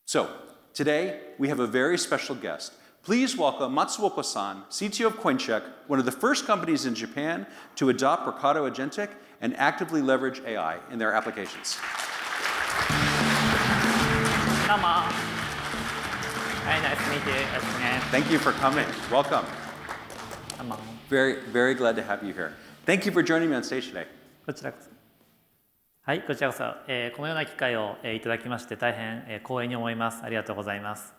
So, today we have a very special guest. Please welcome Matsuoka-san, CTO of Coincheck, one of the first companies in Japan to adopt Workato Agentic and actively leverage AI in their applications. どうも。Hi, nice to meet you. Thank you for coming. Welcome. どうも。Very, very glad to have you here. Thank you for joining me on stage today. こちらこそ。はい、こちらこそ、このような機会を、いただきまして大変、光栄に思います。ありがとうございます。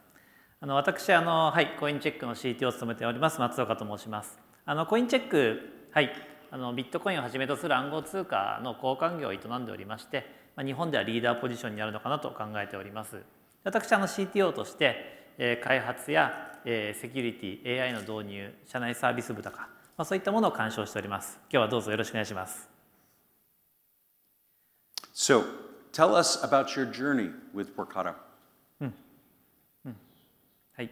私はい、コインチェックの CTO を務めております松岡と申します。コインチェック、はい、ビットコインをはじめとする暗号通貨の交換業を営んでおりまして、日本ではリーダーポジションになるのかなと考えております。私CTO として、開発や、セキュリティ、AI の導入、社内サービス部とか、そういったものを監修しております。今日はどうぞよろしくお願いします。So, tell us about your journey with Workato. はい、あ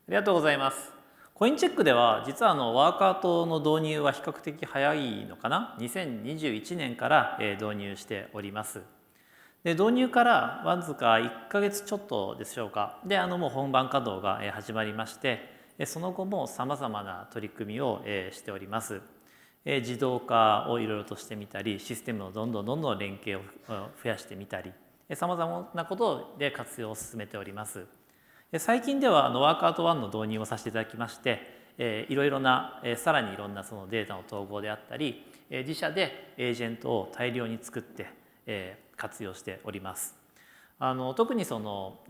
りがとうございます。コインチェックでは実はワーカートの導入は比較的早いのかな、2021年から導入しております。で導入からわずか1ヶ月ちょっとでしょうか。でもう本番稼働が始まりまして、その後もさまざまな取り組みをしております。自動化をいろいろとしてみたり、システムのどんどん連携を増やしてみたり、さまざまなことで活用を進めております。最近ではワーカート1の導入をさせていただきまして、いろいろなさらにいろんなそのデータの統合であったり、自社でエージェントを大量に作って活用しております。特にその、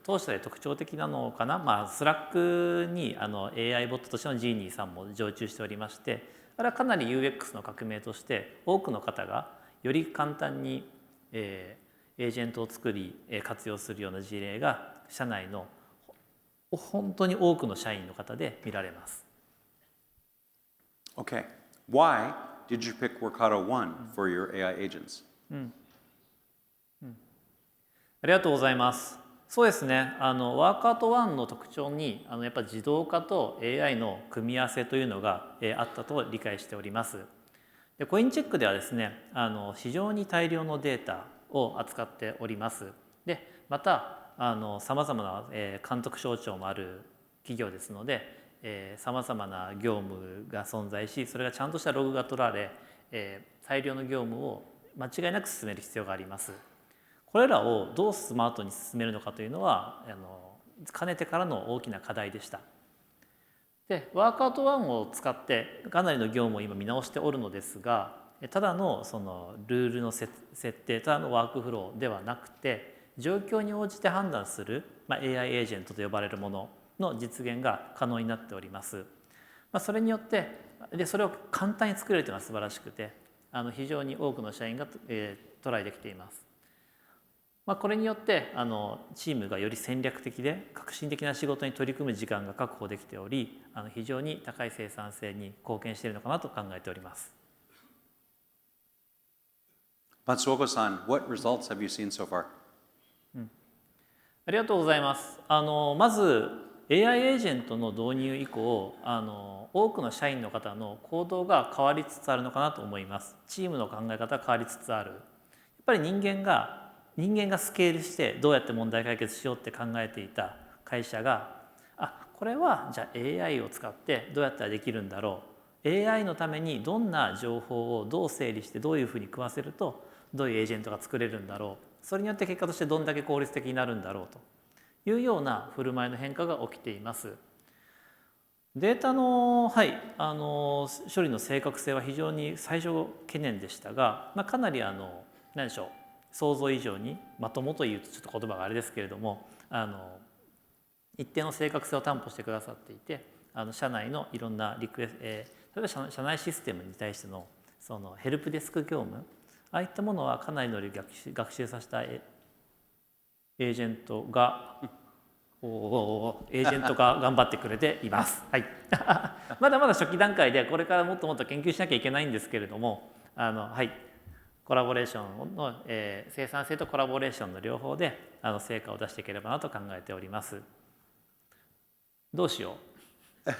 当社で特徴的なのかな、スラックにAI ボットとしてのジーニーさんも常駐しておりまして、あれはかなり UX の革命として多くの方がより簡単に、エージェントを作り活用するような事例が社内の本当に多くの社員の方で見られます。Okay. Why did you pick Workato One for your AI agents? ありがとうございます。そうですね。ワーカート1の特徴にやっぱ自動化と AI の組み合わせというのがあったと理解しております。でコインチェックではですね、非常に大量のデータを扱っております。でまたさまざまな監督省庁もある企業ですので、さまざまな業務が存在し、それがちゃんとしたログが取られ、大量の業務を間違いなく進める必要があります。これらをどうスマートに進めるのかというのはかねてからの大きな課題でした。でワーカート1を使ってかなりの業務を今見直しておるのですが、ただのそのルールの設定、ただのワークフローではなくて、状況に応じて判断する、AI エージェントと呼ばれるものの実現が可能になっております。それによってそれを簡単に作れるというのは素晴らしくて、非常に多くの社員が、トライできています。これによってチームがより戦略的で革新的な仕事に取り組む時間が確保できており、非常に高い生産性に貢献しているのかなと考えております。Matsuoka-san, what results have you seen so far? ありがとうございます。まず AI エージェントの導入以降、多くの社員の方の行動が変わりつつあるのかなと思います。チームの考え方が変わりつつある。やっぱり人間がスケールしてどうやって問題解決しようって考えていた会社が、これはじゃあ AI を使ってどうやったらできるんだろう、 AI のためにどんな情報をどう整理してどういうふうに食わせるとどういうエージェントが作れるんだろう、それによって結果としてどんだけ効率的になるんだろうというような振る舞いの変化が起きています。データの、処理の正確性は非常に最初懸念でしたが、かなり何でしょう、想像以上にまともというとちょっと言葉があれですけれども、一定の正確性を担保してくださっていて、社内のいろんな例えば社内システムに対してのそのヘルプデスク業務、ああいったものはかなりの学習させたエージェントが頑張ってくれています。はい、まだまだ初期段階でこれからもっともっと研究しなきゃいけないんですけれども、コラボレーションの、生産性とコラボレーションの両方で成果を出していければなと考えております。どうしよう。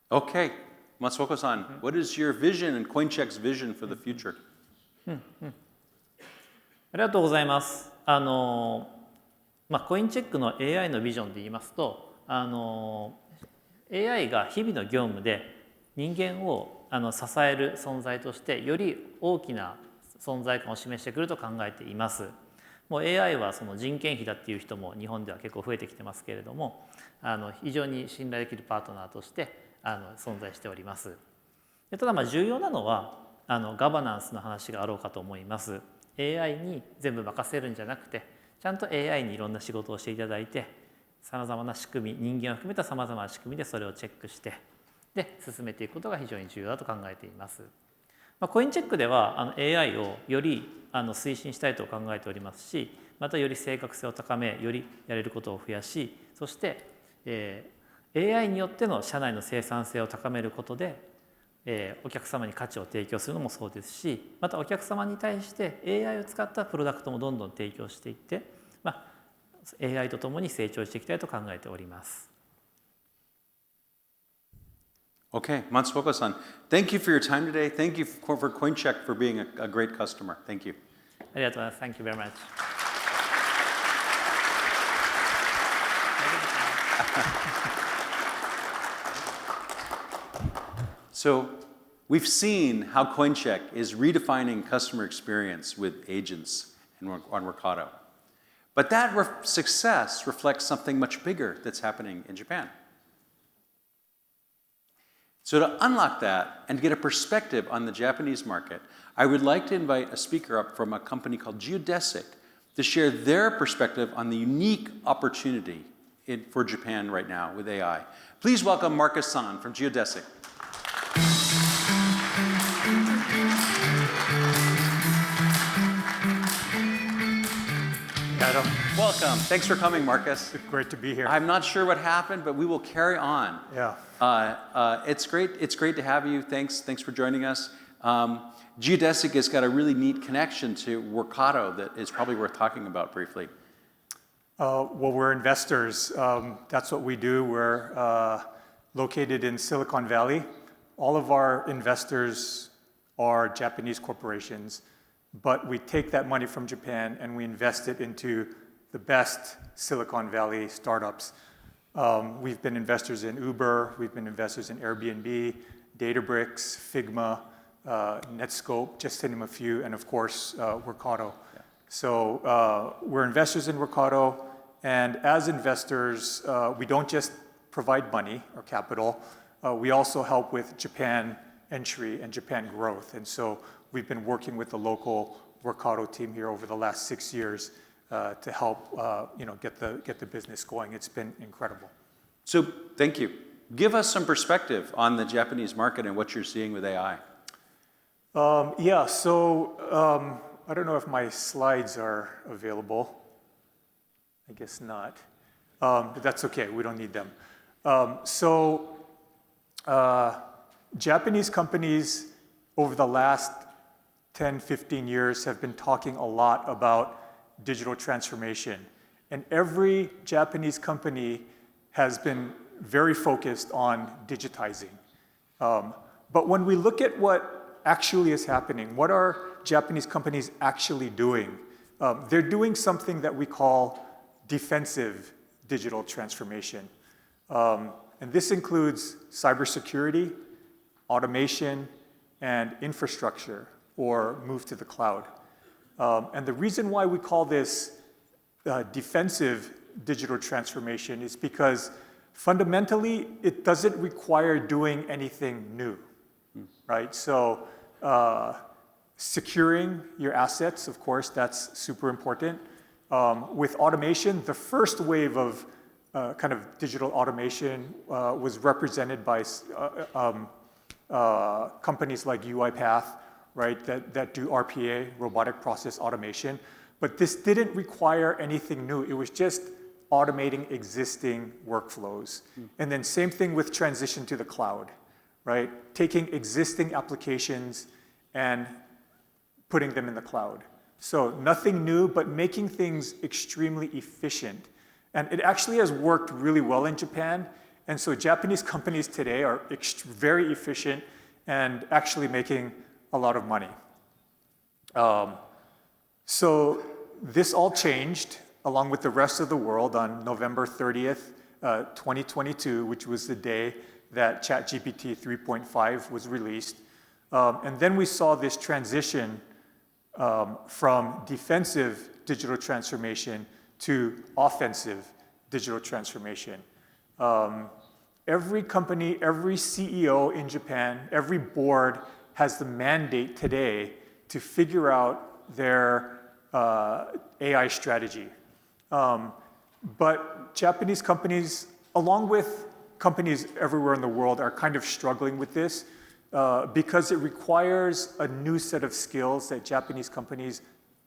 Okay, Matsuoka-san, what is your vision and Coincheck's vision for the future? ありがとうございます。コインチェックの AI のビジョンで言いますと、AI が日々の業務で人間を支える存在としてより大きな存在感を示してくると考えています。もう AI はその人件費だっていう人も日本では結構増えてきてますけれども、非常に信頼できるパートナーとして存在しております。でただ重要なのはガバナンスの話があろうかと思います。AI に全部任せるんじゃなくて、ちゃんと AI にいろんな仕事をしていただいて、さまざまな仕組み、人間を含めたさまざまな仕組みでそれをチェックしてで進めていくことが非常に重要だと考えています。コインチェックではAI をより推進したいと考えておりますし、またより正確性を高め、よりやれることを増やし、そして、AI によっての社内の生産性を高めることで、お客様に価値を提供するのもそうですし、またお客様に対して AI を使ったプロダクトもどんどん提供していって、AI とともに成長していきたいと考えております。Okay, Matsuoka-san, thank you for your time today. Thank you for CoinCheck for being a great customer. Thank you. ありがとうございます。Thank you very much. So we've seen how CoinCheck is redefining customer experience with agents on Workato. But that success reflects something much bigger that's happening in Japan. So to unlock that and get a perspective on the Japanese market, I would like to invite a speaker up from a company called Geodesic to share their perspective on the unique opportunity for Japan right now with AI. Please welcome Marcus San from Geodesic. Adam. Welcome. Thanks for coming, Marcus. Great to be here. I'm not sure what happened, but we will carry on. Yeah. It's great to have you. Thanks for joining us. Geodesic has got a really neat connection to Workato that is probably worth talking about briefly. Well, we're investors. That's what we do. We're located in Silicon Valley. All of our investors are Japanese corporations, but we take that money from Japan and we invest it into the best Silicon Valley startups. We've been investors in Uber, we've been investors in Airbnb, Databricks, Figma, Netscope, just to name a few, and of course, Workato. Yeah. So we're investors in Workato, and as investors, we don't just provide money or capital, we also help with Japan entry and Japan growth. And so we've been working with the local Workato team here over the last 6 years to help get the business going. It's been incredible. So thank you. Give us some perspective on the Japanese market and what you're seeing with AI. So I don't know if my slides are available. I guess not. But that's okay, we don't need them. Japanese companies over the last 10, 15 years have been talking a lot about digital transformation. And every Japanese company has been very focused on digitizing. But when we look at what actually is happening, what are Japanese companies actually doing? They're doing something that we call defensive digital transformation. And this includes cybersecurity, automation, and infrastructure, or move to the cloud. And the reason why we call this defensive digital transformation is because fundamentally it doesn't require doing anything new, right? So securing your assets, of course, that's super important. With automation, the first wave of kind of digital automation was represented by companies like UiPath, right, that do RPA, robotic process automation. But this didn't require anything new. It was just automating existing workflows. And then same thing with transition to the cloud, right? Taking existing applications and putting them in the cloud. So nothing new, but making things extremely efficient. And it actually has worked really well in Japan. And so Japanese companies today are very efficient and actually making a lot of money. So this all changed along with the rest of the world on November 30th, 2022, which was the day that ChatGPT 3.5 was released. And then we saw this transition from defensive digital transformation to offensive digital transformation. Every company, every CEO in Japan, every board has the mandate today to figure out their AI strategy. But Japanese companies, along with companies everywhere in the world, are kind of struggling with this because it requires a new set of skills that Japanese companies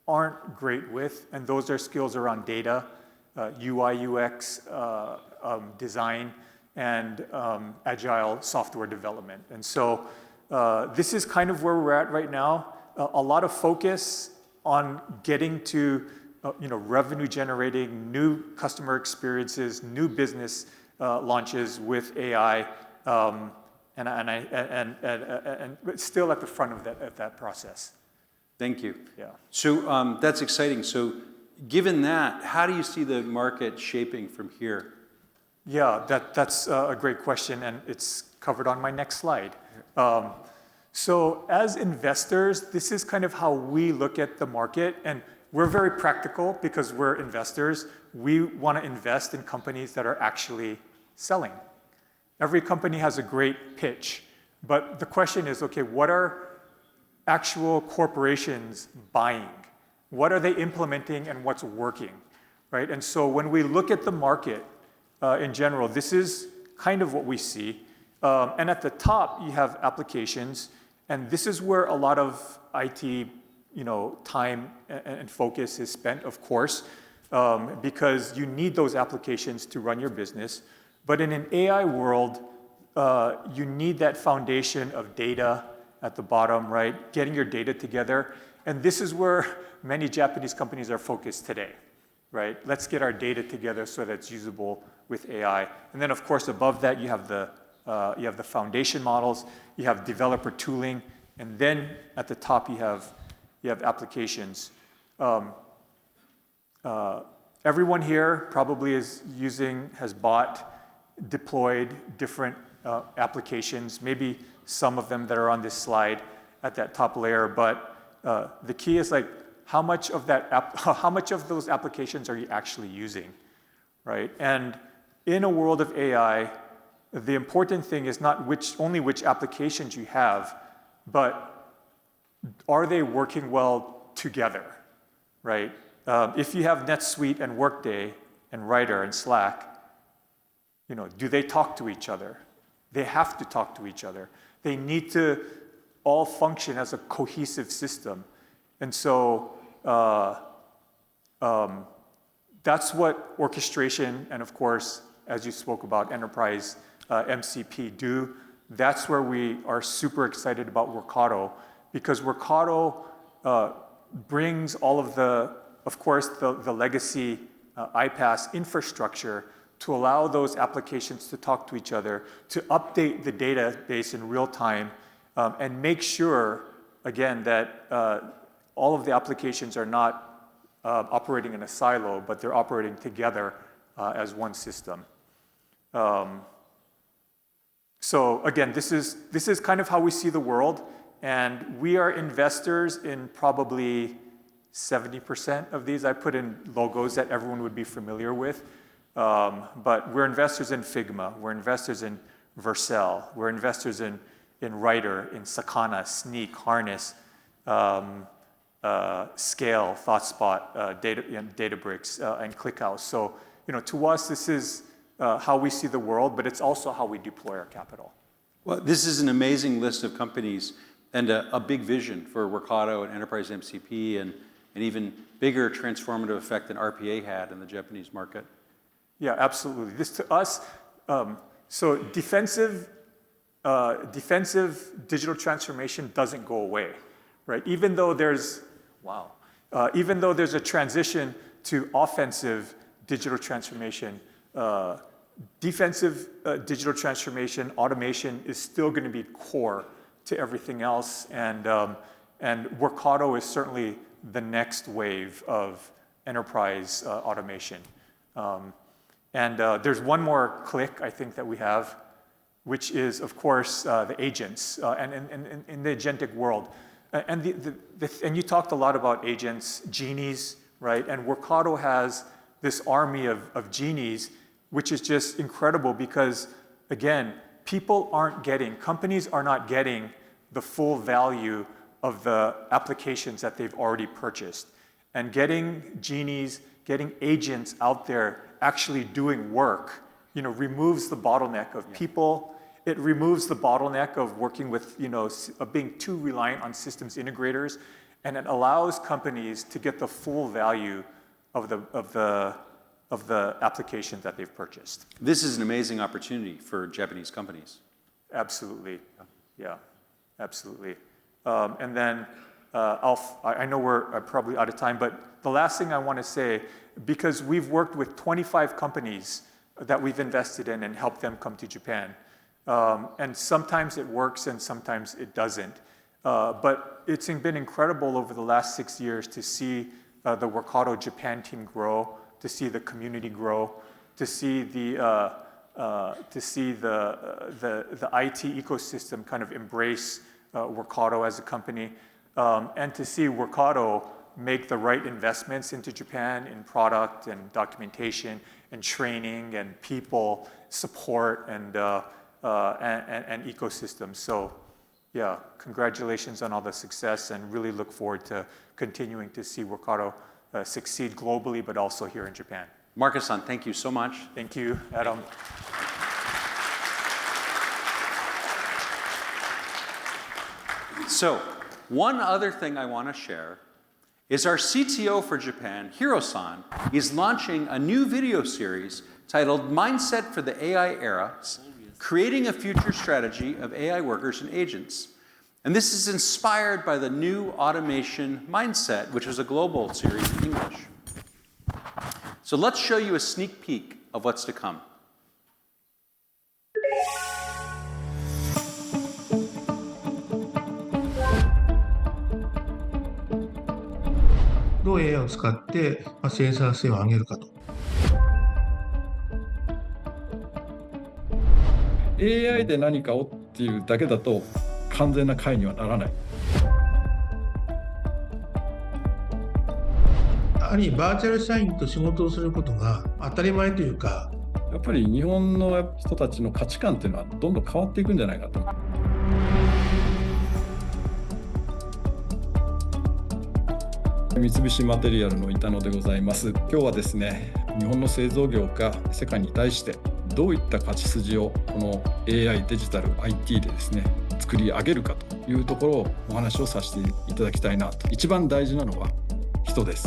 aren't great with, and those are skills around data, UI, UX, design, and agile software development. And so this is kind of where we're at right now. A lot of focus on getting to revenue generating, new customer experiences, new business launches with AI, and still at the front of that process. Thank you. Yeah. So that's exciting. So given that, how do you see the market shaping from here? Yeah, that's a great question, and it's covered on my next slide. So as investors, this is kind of how we look at the market, and we're very practical because we're investors. We want to invest in companies that are actually selling. Every company has a great pitch, but the question is, okay, what are actual corporations buying? What are they implementing and what's working, right? And so when we look at the market in general, this is kind of what we see. And at the top, you have applications, and this is where a lot of IT time and focus is spent, of course, because you need those applications to run your business. But in an AI world, you need that foundation of data at the bottom, right? Getting your data together. And this is where many Japanese companies are focused today, right? Let's get our data together so that it's usable with AI. And then, of course, above that, you have the foundation models, you have developer tooling, and then at the top, you have applications. Everyone here probably has bought, deployed different applications, maybe some of them that are on this slide at that top layer, but the key is like how much of those applications are you actually using, right? And in a world of AI, the important thing is not only which applications you have, but are they working well together, right? If you have NetSuite and Workday and Writer and Slack, do they talk to each other? They have to talk to each other. They need to all function as a cohesive system. And so that's what orchestration and, of course, as you spoke about, enterprise MCP do. That's where we are super excited about Workato, because Workato brings all of the legacy iPaaS infrastructure to allow those applications to talk to each other, to update the database in real time, and make sure, again, that all of the applications are not operating in a silo, but they're operating together as one system. So again, this is kind of how we see the world, and we are investors in probably 70% of these. I put in logos that everyone would be familiar with. But we're investors in Figma, we're investors in Vercel, we're investors in Writer, in Sakana, Sneak, Harness, Scale, ThoughtSpot, Databricks, and ClickHouse. So, to us, this is how we see the world, but it's also how we deploy our capital. Well, this is an amazing list of companies and a big vision for Workato and Enterprise MCP and an even bigger transformative effect than RPA had in the Japanese market. Yeah, absolutely. This to us, so defensive digital transformation doesn't go away, right? Even though there's a transition to offensive digital transformation, defensive digital transformation, automation is still going to be core to everything else, and Workato is certainly the next wave of enterprise automation. There's one more click I think that we have, which is, of course, the agents and in the agentic world. And you talked a lot about agents, genies, right? And Workato has this army of genies, which is just incredible because, again, companies are not getting the full value of the applications that they've already purchased. And getting genies, getting agents out there actually doing work, removes the bottleneck of people. It removes the bottleneck of working with, of being too reliant on systems integrators, and it allows companies to get the full value of the applications that they've purchased. This is an amazing opportunity for Japanese companies. Absolutely, yeah, absolutely. And then I know we're probably out of time, but the last thing I want to say, because we've worked with 25 companies that we've invested in and helped them come to Japan. And sometimes it works and sometimes it doesn't. But it's been incredible over the last 6 years to see the Workato Japan team grow, to see the community grow, to see the IT ecosystem kind of embrace Workato as a company, and to see Workato make the right investments into Japan in product and documentation and training and people support and ecosystem. So yeah, congratulations on all the success and really look forward to continuing to see Workato succeed globally, but also here in Japan. Marcus-san, thank you so much. Thank you, Adam. So, one other thing I want to share is our CTO for Japan, Hiro-san, is launching a new video series titled Mindset for the AI Era, Creating a Future Strategy of AI Workers and Agents. And this is inspired by the new automation mindset, which was a global series in English. So let's show you a sneak peek of what's to come. どう AI を使って生産性を上げるかと。AI で何かをっていうだけだと完全な解にはならない。やはりバーチャル社員と仕事をすることが当たり前というか、やっぱり日本の人たちの価値観っていうのはどんどん変わっていくんじゃないかと。三菱マテリアルの板野でございます。今日はですね、日本の製造業が世界に対してどういった勝ち筋をこの AI デジタル IT でですね作り上げるかというところをお話をさせていただきたいなと。一番大事なのは人です。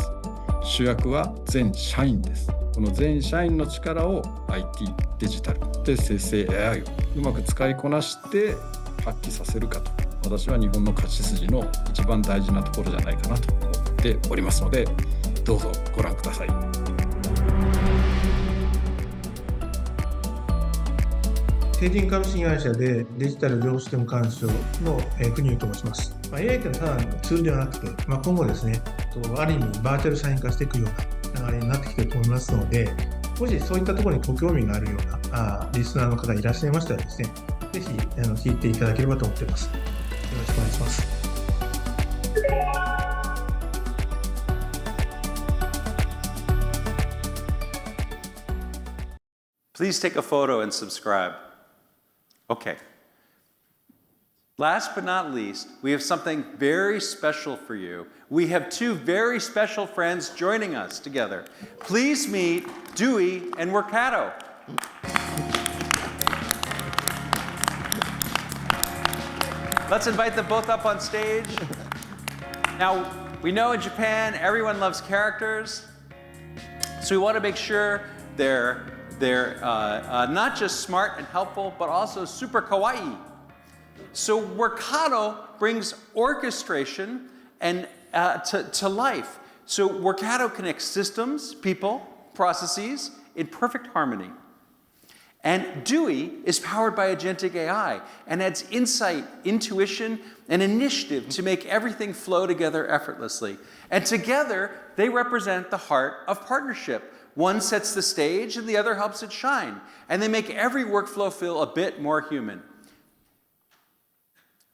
主役は全社員です。この全社員の力を IT デジタルで生成 AI をうまく使いこなして発揮させるかと。私は日本の勝ち筋の一番大事なところじゃないかなと思っておりますので、どうぞご覧ください。成人株式会社でデジタル業務システム監修の国生と申します。AI というのはただのツールではなくて、今後ですね、ある意味バーチャル社員化していくような流れになってきていると思いますので、もしそういったところにご興味があるようなリスナーの方いらっしゃいましたらですね、ぜひ聞いていただければと思っています。よろしくお願いします。Please take a photo and subscribe. Okay. Last but not least, we have something very special for you. We have two very special friends joining us together. Please meet Dewey and Workato. Let's invite them both up on stage. Now, we know in Japan, everyone loves characters. So we want to make sure they're not just smart and helpful, but also super kawaii. So Workato brings orchestration and to life. So Workato connects systems, people, processes in perfect harmony. And Dewey is powered by Agentic AI and adds insight, intuition, and initiative to make everything flow together effortlessly. And together, they represent the heart of partnership. One sets the stage and the other helps it shine. And they make every workflow feel a bit more human.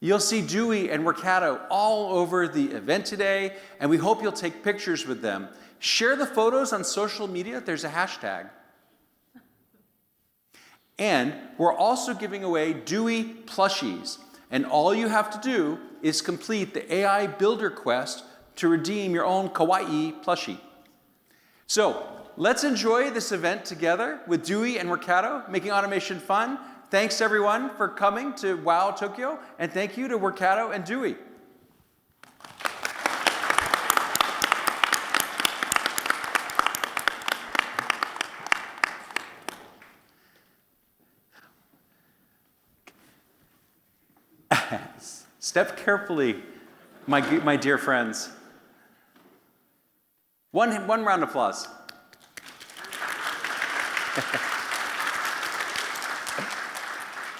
You'll see Dewey and Workato all over the event today, and we hope you'll take pictures with them. Share the photos on social media. There's a hashtag. And we're also giving away Dewey plushies. And all you have to do is complete the AI Builder Quest to redeem your own kawaii plushie. So let's enjoy this event together with Dewey and Workato, making automation fun. Thanks everyone for coming to WOW Tokyo, and thank you to Workato and Dewey. Step carefully, my dear friends. One round of applause.